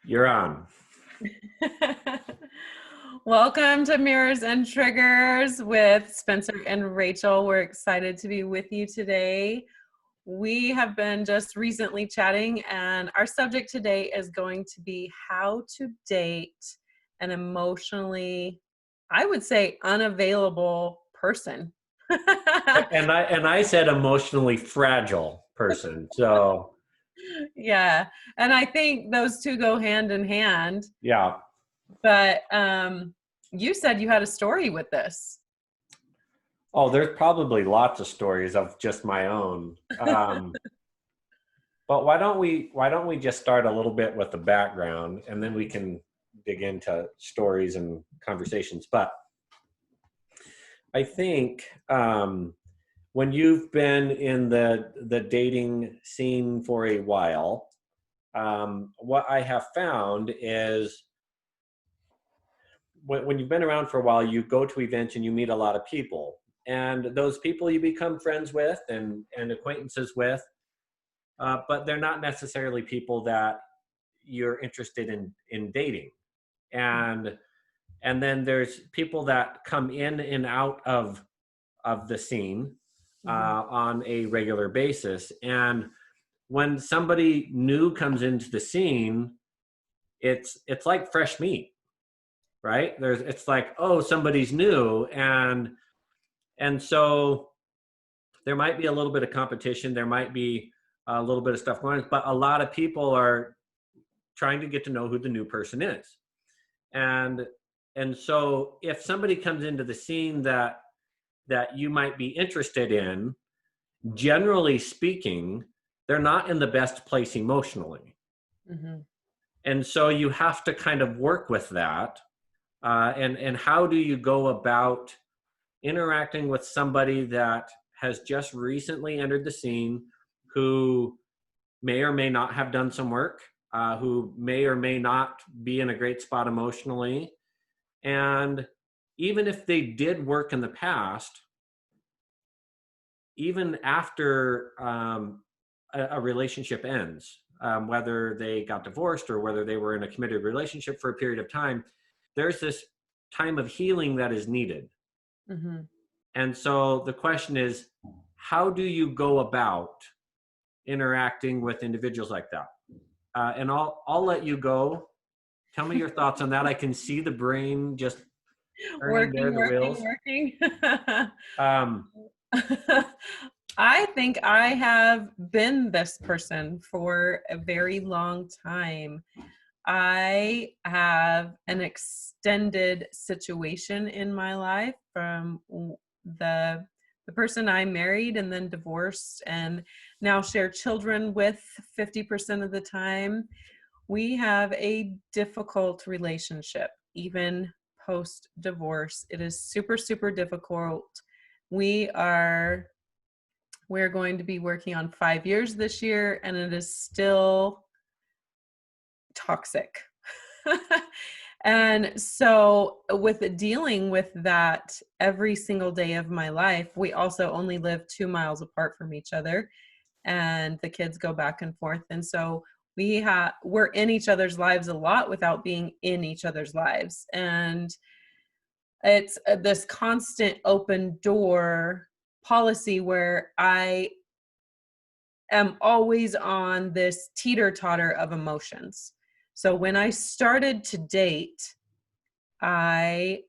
You're on. Welcome to Mirrors and Triggers with Spencer and Rachel. We're excited to be with you today. We have been just recently chatting, and our subject today is going to be how to date an emotionally, I would say, unavailable person. And I said emotionally fragile person. So Yeah, and I think those two go hand in hand. yeah. But you said you had a story with this. Oh, there's probably lots of stories of just my own. But why don't we just start a little bit with the background and then we can dig into stories and conversations. But I think when you've been in the dating scene for a while, what I have found is when you've been around for a while, you go to events and you meet a lot of people. And those people you become friends with and acquaintances with, but they're not necessarily people that you're interested in dating. And and then there's people that come in and out of the scene on a regular basis. And when somebody new comes into the scene, it's like fresh meat, right? It's like, oh, somebody's new, and so there might be a little bit of competition, there might be a little bit of stuff going on, but a lot of people are trying to get to know who the new person is. And so if somebody comes into the scene that you might be interested in, generally speaking, they're not in the best place emotionally. Mm-hmm. And so you have to kind of work with that. And how do you go about interacting with somebody that has just recently entered the scene, who may or may not have done some work, who may or may not be in a great spot emotionally. And even if they did work in the past, even after a relationship ends, whether they got divorced or whether they were in a committed relationship for a period of time, there's this time of healing that is needed. Mm-hmm. And so the question is, how do you go about interacting with individuals like that? And I'll let you go. Tell me your thoughts on that. I can see the brain just turning there, the wheels. Working. Um, I think I have been this person for a very long time. I have an extended situation in my life from the person I married and then divorced and now share children with 50% of the time. We have a difficult relationship, even post divorce. It is super, super difficult. We're going to be working on 5 years this year, and it is still toxic. And so with dealing with that every single day of my life, we also only live 2 miles apart from each other, and the kids go back and forth. And so we're in each other's lives a lot without being in each other's lives. And it's this constant open door policy where I am always on this teeter-totter of emotions. So when I started to date, I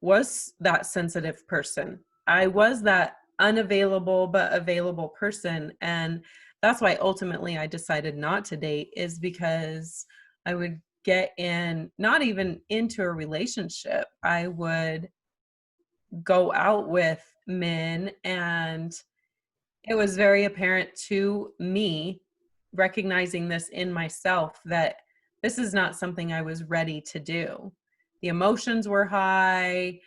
was that sensitive person. I was that unavailable but available person. And that's why ultimately I decided not to date, is because I would get in, not even into a relationship. I would go out with men, and it was very apparent to me, recognizing this in myself, that this is not something I was ready to do. The emotions were high.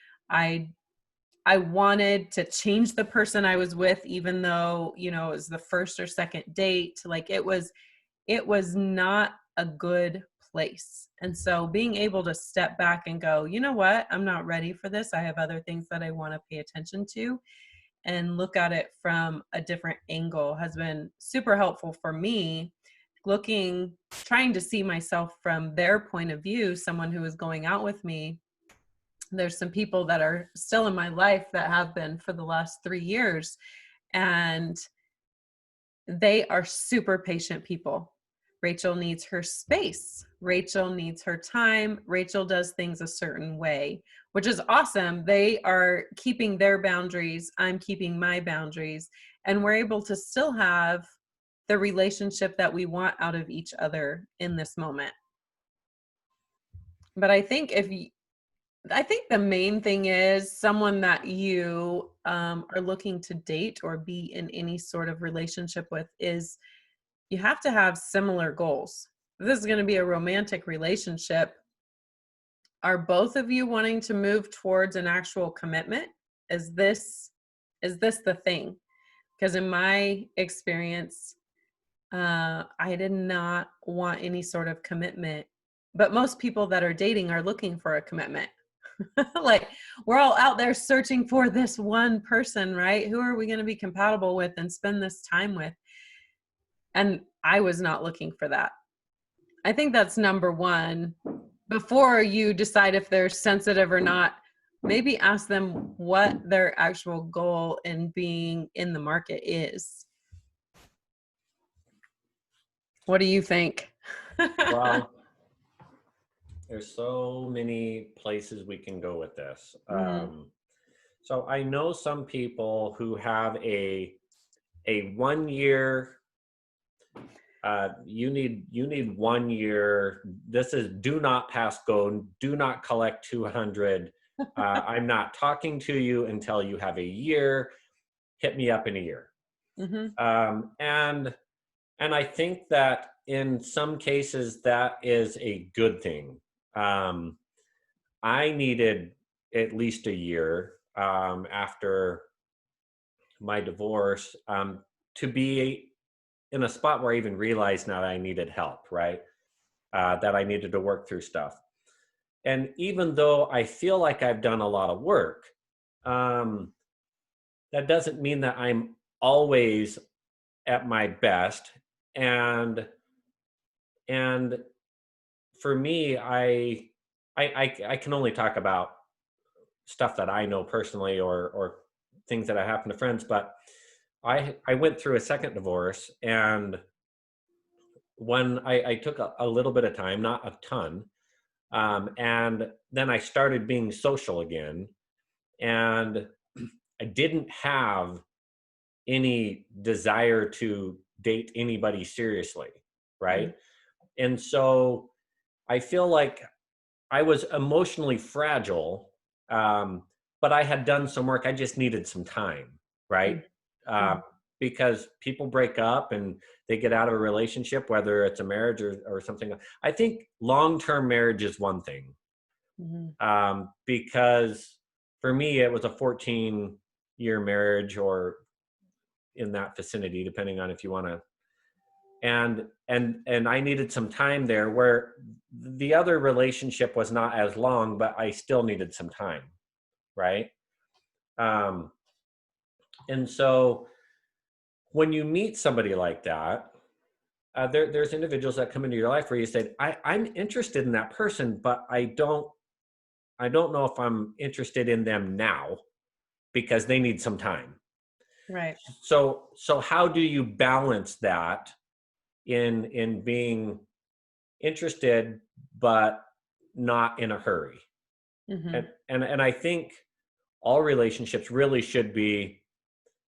I wanted to change the person I was with, even though, it was the first or second date. Like it was not a good place. And so being able to step back and go, you know what, I'm not ready for this. I have other things that I want to pay attention to, and look at it from a different angle has been super helpful for me. trying to see myself from their point of view, someone who is going out with me. There's some people that are still in my life that have been for the last 3 years, and they are super patient people. Rachel needs her space. Rachel needs her time. Rachel does things a certain way, which is awesome. They are keeping their boundaries. I'm keeping my boundaries. And we're able to still have the relationship that we want out of each other in this moment. But I think the main thing is someone that you are looking to date or be in any sort of relationship with is you have to have similar goals. If this is going to be a romantic relationship, are both of you wanting to move towards an actual commitment? Is this the thing? Because in my experience, I did not want any sort of commitment, but most people that are dating are looking for a commitment. Like, we're all out there searching for this one person, right? Who are we going to be compatible with and spend this time with? And I was not looking for that. I think that's number one. Before you decide if they're sensitive or not, maybe ask them what their actual goal in being in the market is. What do you think? Well, there's so many places we can go with this. So I know some people who have a 1 year. You need 1 year. This is do not pass go. Do not collect 200. I'm not talking to you until you have a year. Hit me up in a year. And I think that in some cases that is a good thing. I needed at least a year after my divorce to be in a spot where I even realized now that I needed help, right? That I needed to work through stuff. And even though I feel like I've done a lot of work, that doesn't mean that I'm always at my best. And for me, I can only talk about stuff that I know personally or things that have happened to friends, but I went through a second divorce, and when I took a little bit of time, not a ton, and then I started being social again, and I didn't have any desire to date anybody seriously, right? And so I feel like I was emotionally fragile, but I had done some work. I just needed some time, right? Because people break up and they get out of a relationship, whether it's a marriage or something. I think long-term marriage is one thing, because for me, it was a 14-year marriage or in that vicinity, depending on if you want to. And I needed some time there where the other relationship was not as long, but I still needed some time, right? And so when you meet somebody like that, there's individuals that come into your life where you say, I'm interested in that person, but I don't know if I'm interested in them now because they need some time. Right. So how do you balance that in being interested but not in a hurry? And I think all relationships really should be,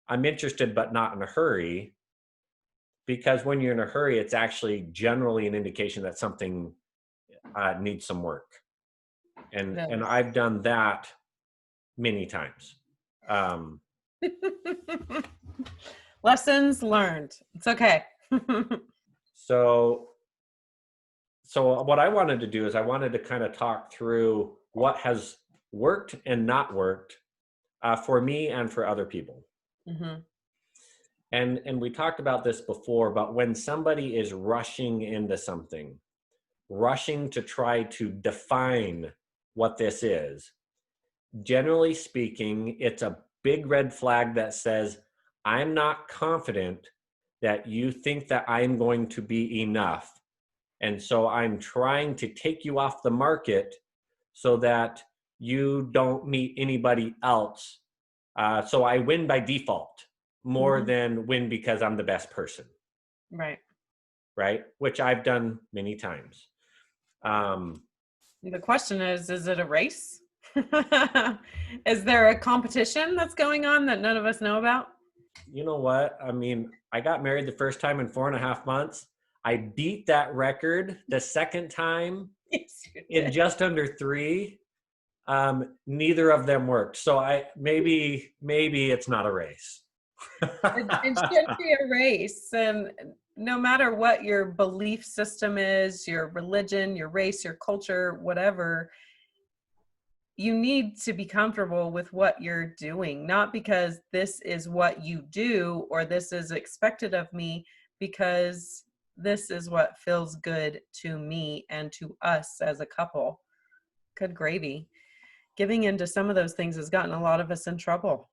I'm interested but not in a hurry, because when you're in a hurry, it's actually generally an indication that something needs some work. And I've done that many times. Lessons learned. It's okay. So what I wanted to do is I wanted to kind of talk through what has worked and not worked for me and for other people. And we talked about this before, but when somebody is rushing into something, rushing to try to define what this is, generally speaking, it's a big red flag that says, I'm not confident that you think that I'm going to be enough. And so I'm trying to take you off the market so that you don't meet anybody else. So I win by default more Mhm. than win because I'm the best person, Right. right? Which I've done many times. Um, The question is it a race? Is there a competition that's going on that none of us know about? you know what? I mean, I got married the first time in 4.5 months. I beat that record the second time Yes, you in did. just under 3. Neither of them worked. So I maybe it's not a race. It should be a race. And no matter what your belief system is, your religion, your race, your culture, whatever, you need to be comfortable with what you're doing, not because this is what you do or this is expected of me, because this is what feels good to me and to us as a couple. Good gravy. Giving into some of those things has gotten a lot of us in trouble.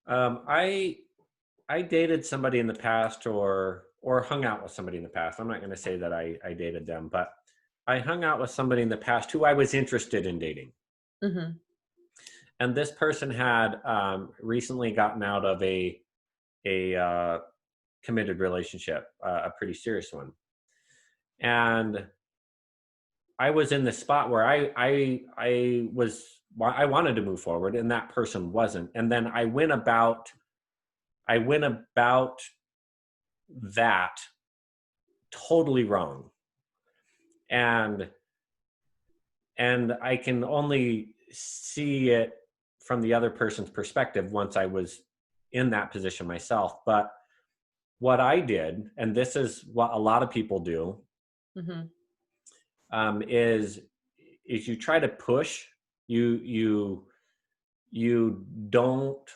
I dated somebody in the past, or hung out with somebody in the past. I'm not going to say that I dated them, but I hung out with somebody in the past who I was interested in dating. Hmm. And this person had recently gotten out of a committed relationship, a pretty serious one, and I was in this spot where I wanted to move forward, and that person wasn't. And then I went about that totally wrong, and I can only see it from the other person's perspective once I was in that position myself. But what I did, and this is what a lot of people do, Hmm. is you try to push. You you you don't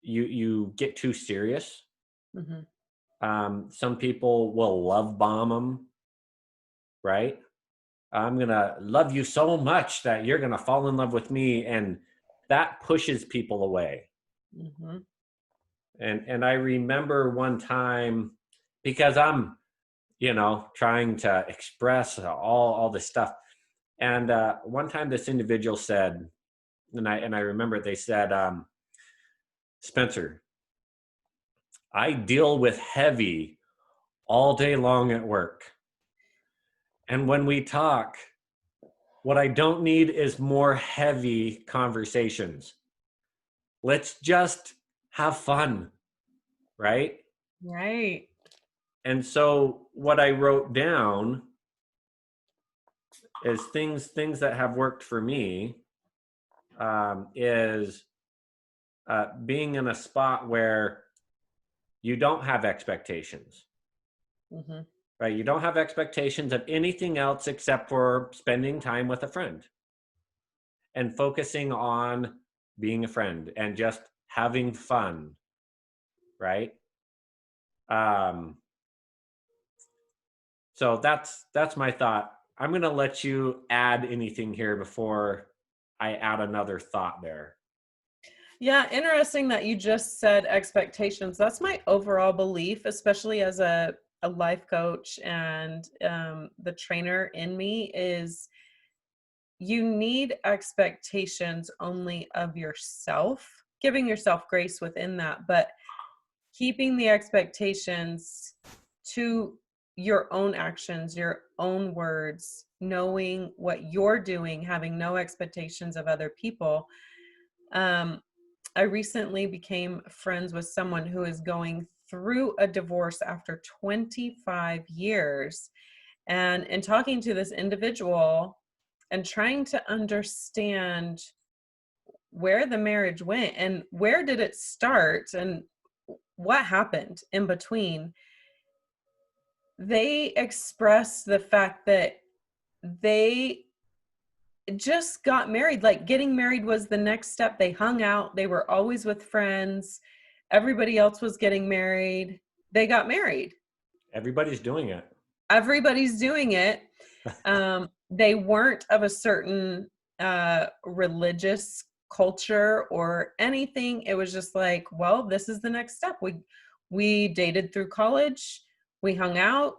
you get too serious. Hmm. Some people will love bomb them, right? I'm gonna love you so much that you're gonna fall in love with me, and that pushes people away. Hmm. And I remember one time, because I'm trying to express all this stuff, and one time this individual said, and I remember they said, Spencer, I deal with heavy all day long at work. And when we talk, what I don't need is more heavy conversations. Let's just have fun, right? Right. And so what I wrote down is things that have worked for me, is being in a spot where you don't have expectations, Hmm. right? You don't have expectations of anything else except for spending time with a friend and focusing on being a friend and just having fun, right? Um, so that's my thought. I'm going to let you add anything here before I add another thought there. Yeah, interesting that you just said expectations. That's my overall belief, especially as a life coach and the trainer in me, is you need expectations only of yourself, giving yourself grace within that, but keeping the expectations to your own actions, your own words, knowing what you're doing, having no expectations of other people. Um, I recently became friends with someone who is going through a divorce after 25 years. And in talking to this individual and trying to understand where the marriage went and where did it start and what happened in between, they expressed the fact that they just got married. Like, getting married was the next step. They hung out, they were always with friends. Everybody else was getting married. They got married. Everybody's doing it. Everybody's doing it. They weren't of a certain religious culture or anything. It was just like, well, this is the next step. We dated through college. We hung out.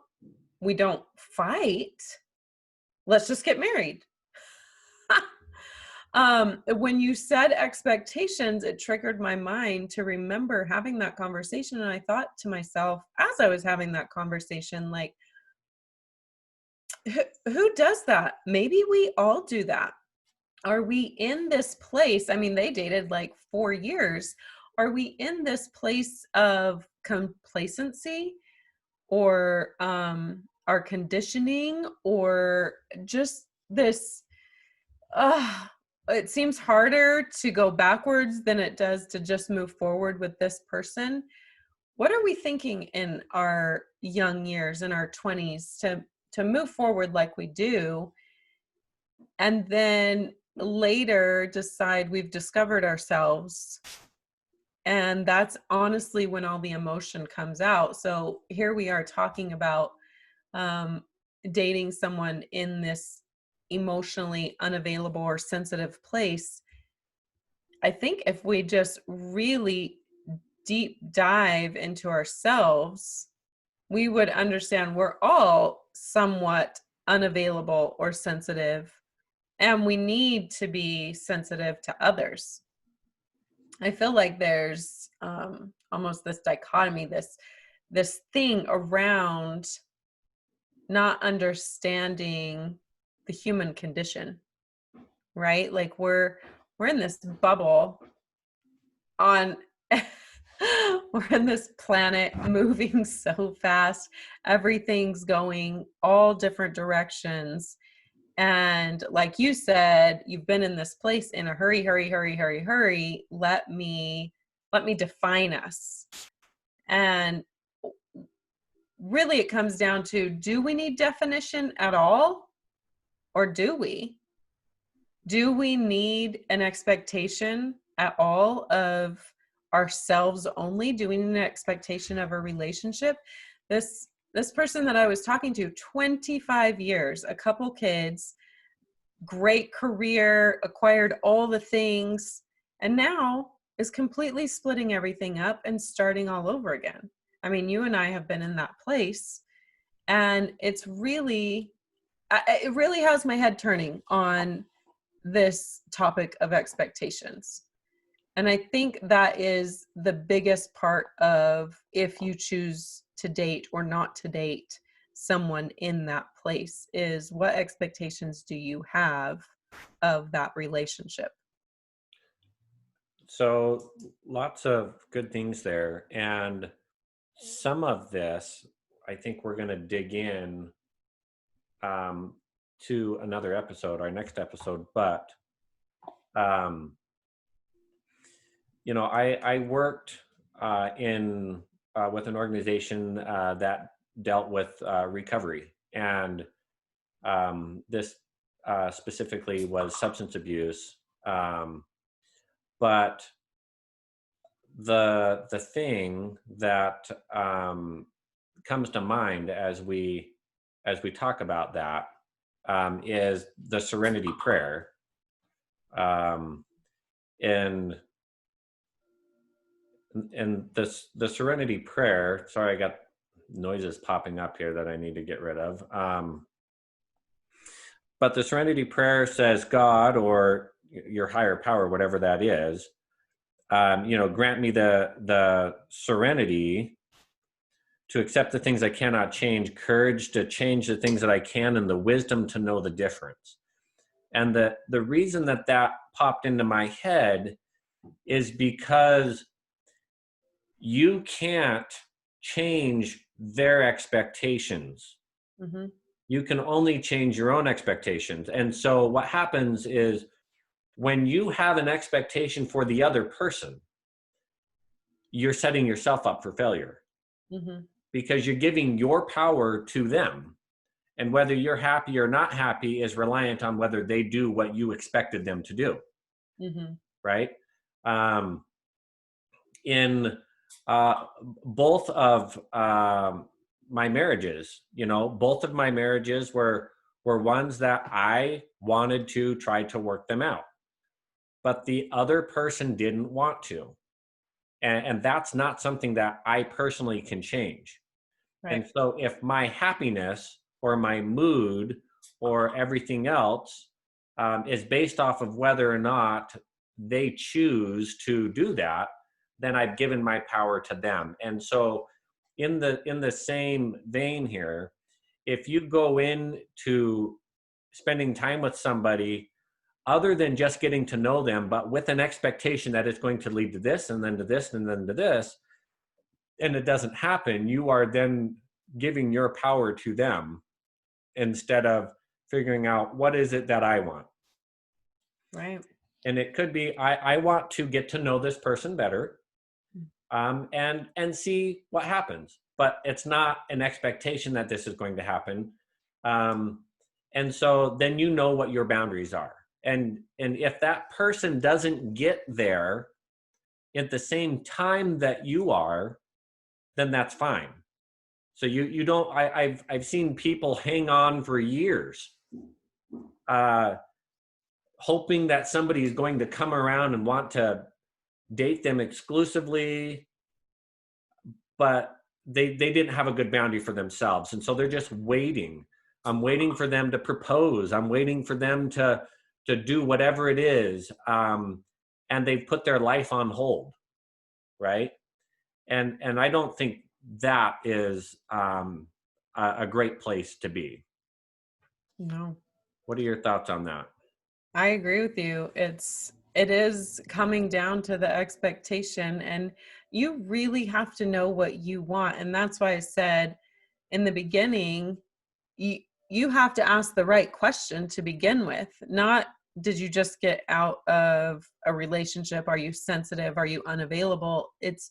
We don't fight. Let's just get married. When you said expectations, it triggered my mind to remember having that conversation. And I thought to myself, as I was having that conversation, like, who does that? Maybe we all do that. Are we in this place? I mean, they dated like 4 years. Are we in this place of complacency, or our conditioning, or just this it seems harder to go backwards than it does to just move forward with this person? What are we thinking in our young years, in our 20s, to move forward like we do, and then later decide we've discovered ourselves? And that's honestly when all the emotion comes out. So here we are talking about um, dating someone in this emotionally unavailable or sensitive place. I think if we just really deep dive into ourselves, we would understand we're all somewhat unavailable or sensitive, and we need to be sensitive to others. I feel like there's almost this dichotomy, this thing around not understanding the human condition, right? Like we're in this bubble on we're in this planet moving so fast. Everything's going all different directions. And like you said, you've been in this place in a hurry, hurry, hurry, hurry, hurry. Let me define us. And really it comes down to, do we need definition at all? Or do we? Do we need an expectation at all of ourselves only? Do we need an expectation of a relationship? This person that I was talking to, 25 years, a couple kids, great career, acquired all the things, and now is completely splitting everything up and starting all over again. I mean, you and I have been in that place, and it really has my head turning on this topic of expectations. And I think that is the biggest part of if you choose to date or not to date someone in that place, is what expectations do you have of that relationship? So lots of good things there. And some of this, I think we're going to dig in to another episode, our next episode. But, I worked in with an organization that dealt with recovery. And this specifically was substance abuse. But the thing that comes to mind as we talk about that is the Serenity Prayer. And the Serenity Prayer. Sorry, I got noises popping up here that I need to get rid of. But the Serenity Prayer says, God, or your higher power, whatever that is, grant me the serenity to accept the things I cannot change, courage to change the things that I can, and the wisdom to know the difference. And the reason that popped into my head is because you can't change their expectations. Mm-hmm. You can only change your own expectations. And so what happens is, when you have an expectation for the other person, you're setting yourself up for failure. Mm-hmm. Because you're giving your power to them. And whether you're happy or not happy is reliant on whether they do what you expected them to do. Mm-hmm. Right? In both of my marriages, both of my marriages were ones that I wanted to try to work them out, but the other person didn't want to. And that's not something that I personally can change. And Right. so if my happiness or my mood or everything else is based off of whether or not they choose to do that, then I've given my power to them. And so in the same vein here, if you go into spending time with somebody other than just getting to know them, but with an expectation that it's going to lead to this and then to this and then to this, and it doesn't happen, you are then giving your power to them instead of figuring out what is it that I want. Right. And it could be I want to get to know this person better, and see what happens. But it's not an expectation that this is going to happen. Um, and so then you know what your boundaries are. And if that person doesn't get there at the same time that you are, then that's fine. So you don't. I've seen people hang on for years, uh, hoping that somebody is going to come around and want to date them exclusively, but they didn't have a good boundary for themselves, and so they're just waiting. I'm waiting for them to propose. I'm waiting for them to do whatever it is, and they've put their life on hold, right? And I don't think that is a great place to be. No. What are your thoughts on that? I agree with you. It is coming down to the expectation, and you really have to know what you want. And that's why I said in the beginning, you you have to ask the right question to begin with. Not, did you just get out of a relationship? Are you sensitive? Are you unavailable? It's,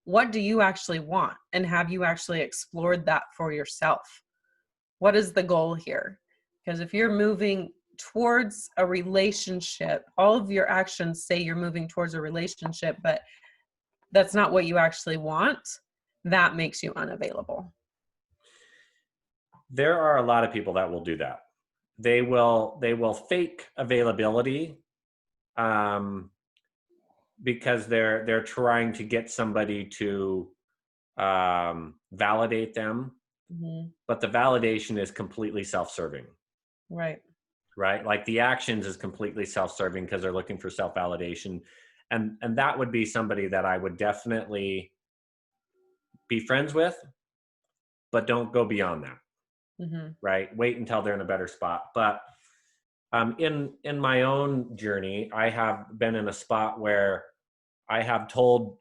what do you actually want? And have you actually explored that for yourself? What is the goal here? Because if you're moving towards a relationship, all of your actions say you're moving towards a relationship, but that's not what you actually want. That makes you unavailable. There are a lot of people that will do that. They will fake availability, um, because they're trying to get somebody to validate them, Hmm. but the validation is completely self-serving, Right. right? Like the actions is completely self-serving because they're looking for self-validation, and that would be somebody that I would definitely be friends with, but don't go beyond that, Hmm. right? Wait until they're in a better spot. But in my own journey, I have been in a spot where I have told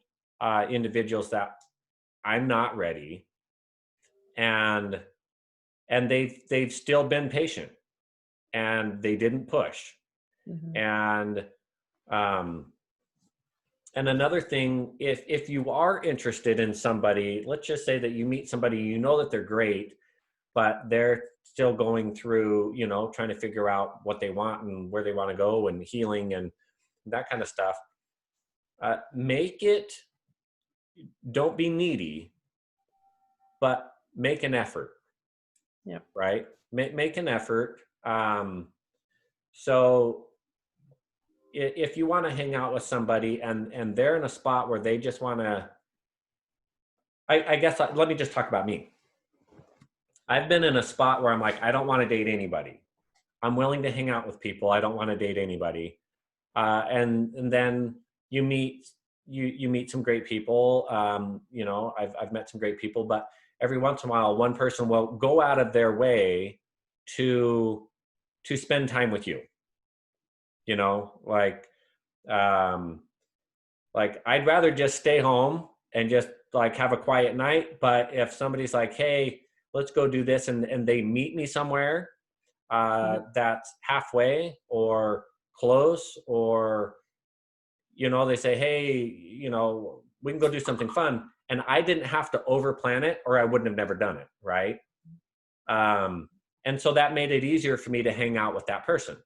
individuals that I'm not ready, and they've still been patient, and they didn't push. Hmm. And um, and another thing, if you are interested in somebody, let's just say that you meet somebody, you know that they're great, but they're still going through, trying to figure out what they want and where they want to go and healing and that kind of stuff. Make it, don't be needy, but make an effort, Yep. right? Make an effort. So if you want to hang out with somebody and they're in a spot where they just want to, I guess, let me just talk about me. I've been in a spot where I'm like, I don't want to date anybody. I'm willing to hang out with people. I don't want to date anybody. And then you meet you meet some great people. I've met some great people, but every once in a while, one person will go out of their way to spend time with you. You know, um, like I'd rather just stay home and just like have a quiet night. But if somebody's like, hey, let's go do this, and they meet me somewhere Hmm. that's halfway or close, or they say, hey, we can go do something fun, and I didn't have to over plan it, or I wouldn't have never done it, right? um, and so that made it easier for me to hang out with that person.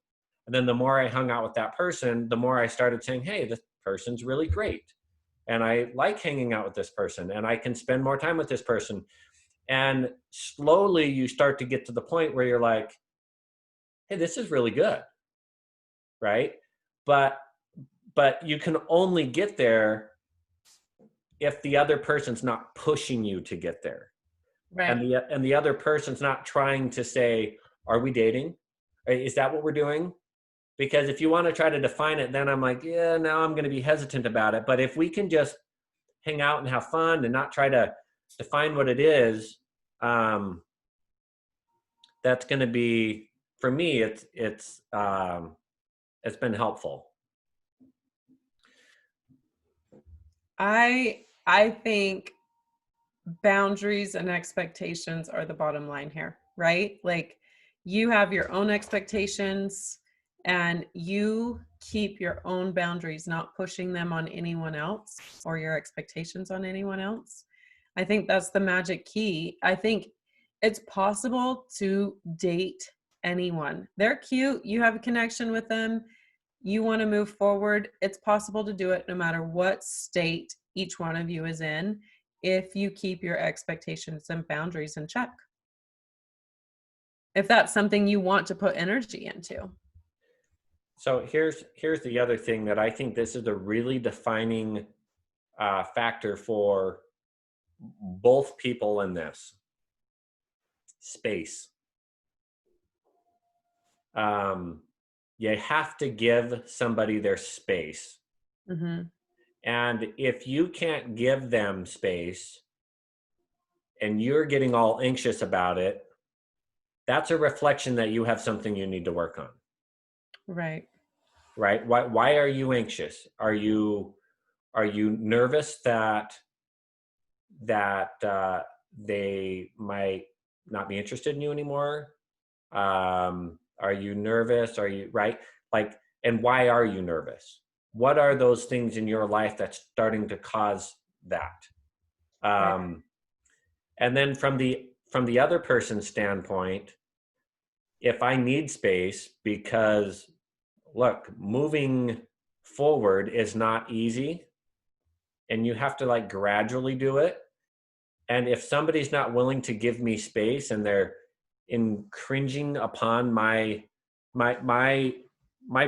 And then the more I hung out with that person, the more I started saying, hey, this person's really great, and I like hanging out with this person, and I can spend more time with this person. And slowly you start to get to the point where you're like, hey, this is really good, right? But you can only get there if the other person's not pushing you to get there, and Right. the other person's not trying to say, are we dating? Is that what we're doing? Because if you want to try to define it, then I'm like, yeah, now I'm going to be hesitant about it. But if we can just hang out and have fun and not try to define what it is, that's going to be, for me, it's been helpful. I think boundaries and expectations are the bottom line here, right? Like you have your own expectations and you keep your own boundaries, not pushing them on anyone else or your expectations on anyone else. I think that's the magic key. I think it's possible to date anyone. They're cute, you have a connection with them, you want to move forward. It's possible to do it no matter what state each one of you is in, if you keep your expectations and boundaries in check. If that's something you want to put energy into. So here's the other thing that I think this is a really defining factor for both people in this: space. You have to give somebody their space. Mm-hmm. And if you can't give them space and you're getting all anxious about it, that's a reflection that you have something you need to work on. Right. Right? Why are you anxious? Are you nervous that they might not be interested in you anymore? Are you nervous? Are you right? Like, and why are you nervous? What are those things in your life that's starting to cause that? Right. And then from the other person's standpoint, if I need space, because look, moving forward is not easy, and you have to like gradually do it. And if somebody's not willing to give me space and they're cringing upon my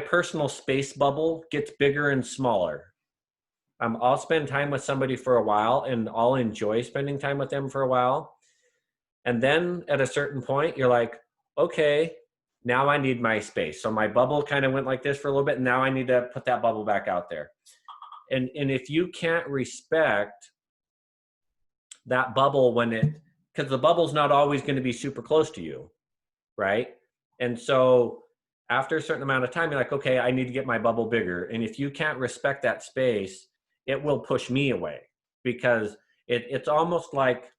personal space bubble gets bigger and smaller. I'll spend time with somebody for a while and I'll enjoy spending time with them for a while. And then at a certain point, you're like, okay, now I need my space. So my bubble kind of went like this for a little bit. And now I need to put that bubble back out there. And if you can't respect that bubble because the bubble's not always going to be super close to you, right? And so after a certain amount of time, you're like, okay, I need to get my bubble bigger. And if you can't respect that space, it will push me away, because it's almost like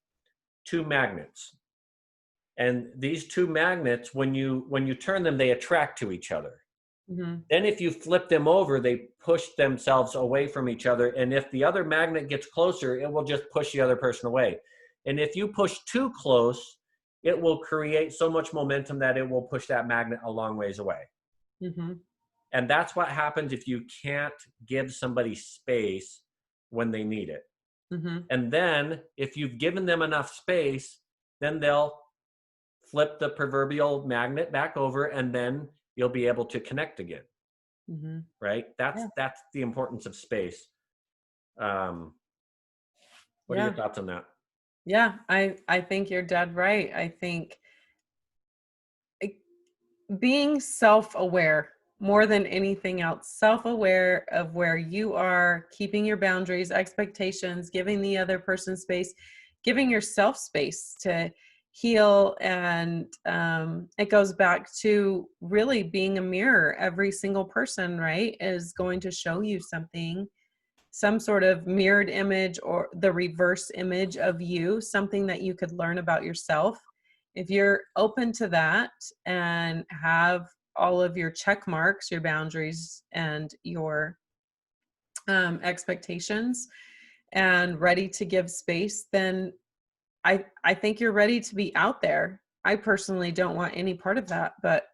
two magnets. And these two magnets, when you turn them, they attract to each other. Mm-hmm. Then if you flip them over, they push themselves away from each other. And if the other magnet gets closer, it will just push the other person away. And if you push too close, it will create so much momentum that it will push that magnet a long ways away. Mm-hmm. And that's what happens if you can't give somebody space when they need it. Mm-hmm. And then if you've given them enough space, then they'll flip the proverbial magnet back over, and then you'll be able to connect again. Mm-hmm. Right? That's the importance of space. What are your thoughts on that? Yeah, I think you're dead right. I think being self-aware more than anything else, self-aware of where you are, keeping your boundaries, expectations, giving the other person space, giving yourself space to heal. And it goes back to really being a mirror. Every single person, right, is going to show you something, some sort of mirrored image or the reverse image of you, something that you could learn about yourself. If you're open to that and have all of your check marks, your boundaries, and your expectations, and ready to give space, then I think you're ready to be out there. I personally don't want any part of that, but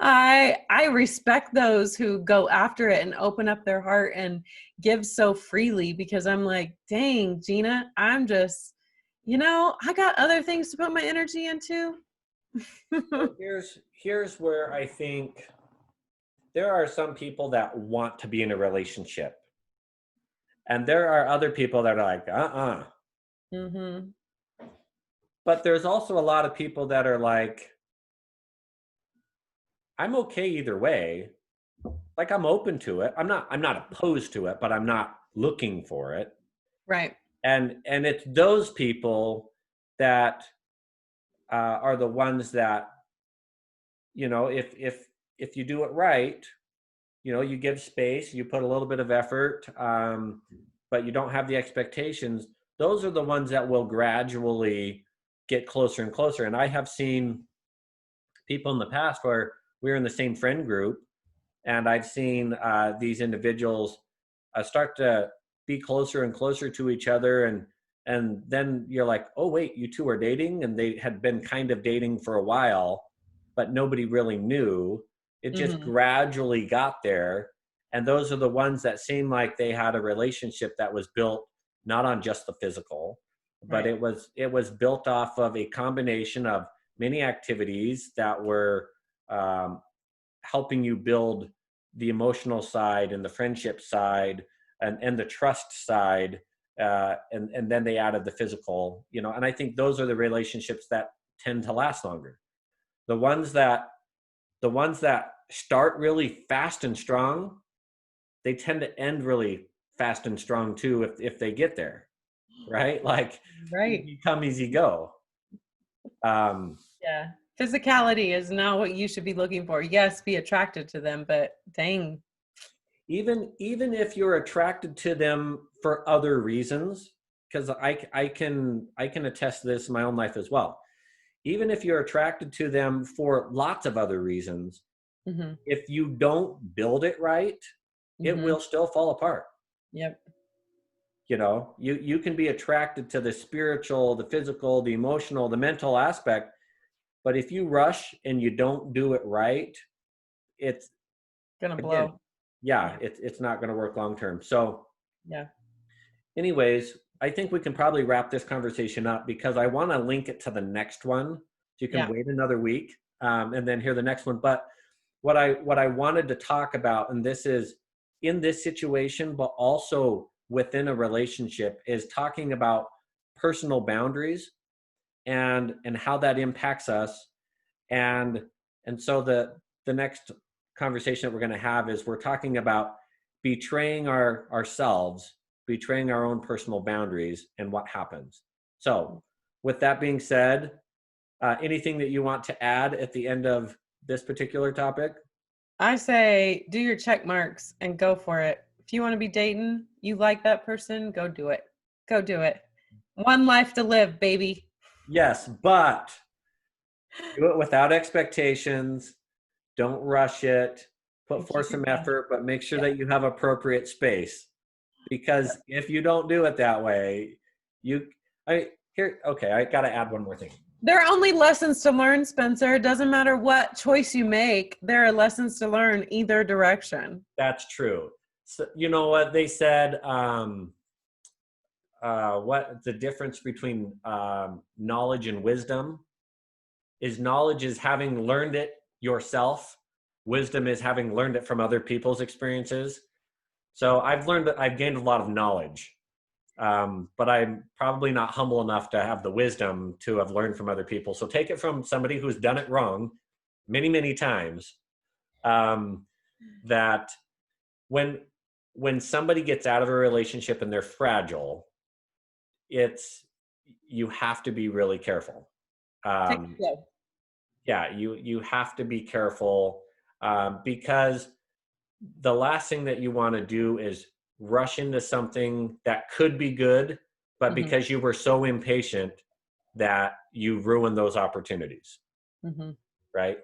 I respect those who go after it and open up their heart and give so freely, because I'm like, dang, Gina, I'm just, I got other things to put my energy into. So here's where I think there are some people that want to be in a relationship, and there are other people that are like, Mhm. But there's also a lot of people that are like, I'm okay either way. Like, I'm open to it. I'm not opposed to it, but I'm not looking for it. Right. And it's those people that are the ones that, if you do it right, you give space, you put a little bit of effort, but you don't have the expectations. Those are the ones that will gradually get closer and closer. And I have seen people in the past where we were in the same friend group, and I've seen these individuals start to be closer and closer to each other, and then you're like, oh wait, you two are dating, and they had been kind of dating for a while, but nobody really knew. It just Mhm. gradually got there, and those are the ones that seem like they had a relationship that was built not on just the physical, but Right. it was built off of a combination of many activities that were um, helping you build the emotional side and the friendship side and the trust side, and then they added the physical, and I think those are the relationships that tend to last longer. The ones that start really fast and strong, they tend to end really fast and strong too, if they get there, right? Like, Right. easy come, easy go. um Yeah. Physicality is not what you should be looking for. Yes, be attracted to them, but dang. even if you're attracted to them for other reasons, because I can attest to this in my own life as well. Even if you're attracted to them for lots of other reasons, Mhm. if you don't build it right, it Mhm. will still fall apart. Yep. You can be attracted to the spiritual, the physical, the emotional, the mental aspect, but if you rush and you don't do it right, it's, Gonna again, blow. yeah, Yeah. it's not going to work long term. So Yeah. anyways, I think we can probably wrap this conversation up, because I want to link it to the next one. So you can Yeah. wait another week, and then hear the next one. But what I wanted to talk about, and this is in this situation, but also within a relationship, is talking about personal boundaries and how that impacts us. And so the next conversation that we're going to have is, we're talking about betraying ourselves, betraying our own personal boundaries, and what happens. So with that being said, anything that you want to add at the end of this particular topic? I say do your check marks and go for it. If you want to be dating, you like that person, go do it. Go do it. One life to live, baby. Yes, but do it without expectations. Don't rush it. Put And keep forth your some boundaries. effort, but make sure Yeah. that you have appropriate space. Yep. Because if you don't do it that way, you I here okay, I got to add one more thing. There are only lessons to learn, Spencer. It doesn't matter what choice you make, there are lessons to learn either direction. That's true. So, you know what they said, what the difference between knowledge and wisdom is: knowledge is having learned it yourself, wisdom is having learned it from other people's experiences. So I've gained a lot of knowledge, but I'm probably not humble enough to have the wisdom to have learned from other people. So take it from somebody who's done it wrong many, many times. Um, that when somebody gets out of a relationship and they're fragile, it's you have to be really careful. Take Um, it slow. yeah, you have to be careful, because the last thing that you want to do is rush into something that could be good, but Mhm. because you were so impatient that you ruin those opportunities, Mhm. right?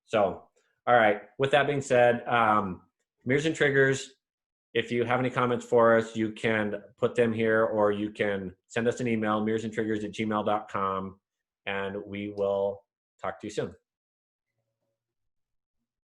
So, all right. With that being said, mirrors and triggers. If you have any comments for us, you can put them here, or you can send us an email, mirrorsandtriggers@gmail.com, and we will talk to you soon.